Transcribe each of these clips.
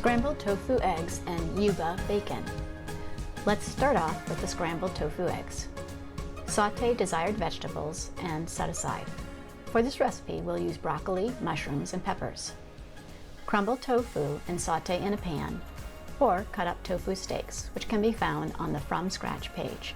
Scrambled tofu eggs and yuba bacon. Let's start off with the scrambled tofu eggs. Sauté desired vegetables and set aside. For this recipe, we'll use broccoli, mushrooms, and peppers. Crumble tofu and sauté in a pan, or cut up tofu steaks, which can be found on the From Scratch page.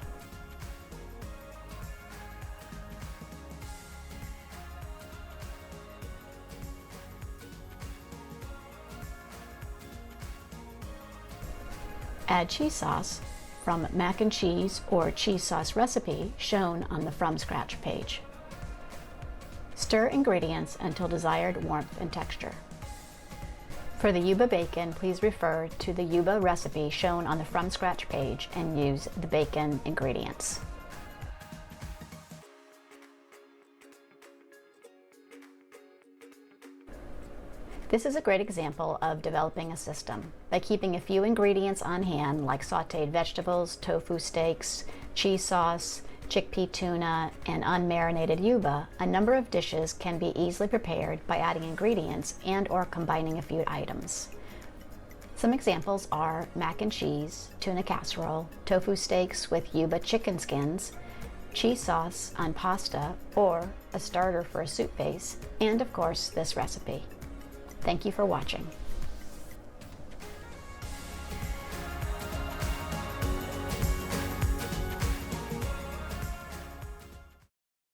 Add cheese sauce from mac and cheese or cheese sauce recipe shown on the From Scratch page. Stir ingredients until desired warmth and texture. For the yuba bacon, please refer to the yuba recipe shown on the From Scratch page and use the bacon ingredients. This is a great example of developing a system. By keeping a few ingredients on hand, like sautéed vegetables, tofu steaks, cheese sauce, chickpea tuna, and unmarinated yuba, a number of dishes can be easily prepared by adding ingredients and/or combining a few items. Some examples are mac and cheese, tuna casserole, tofu steaks with yuba chicken skins, cheese sauce on pasta, or a starter for a soup base, and of course this recipe. Thank you for watching.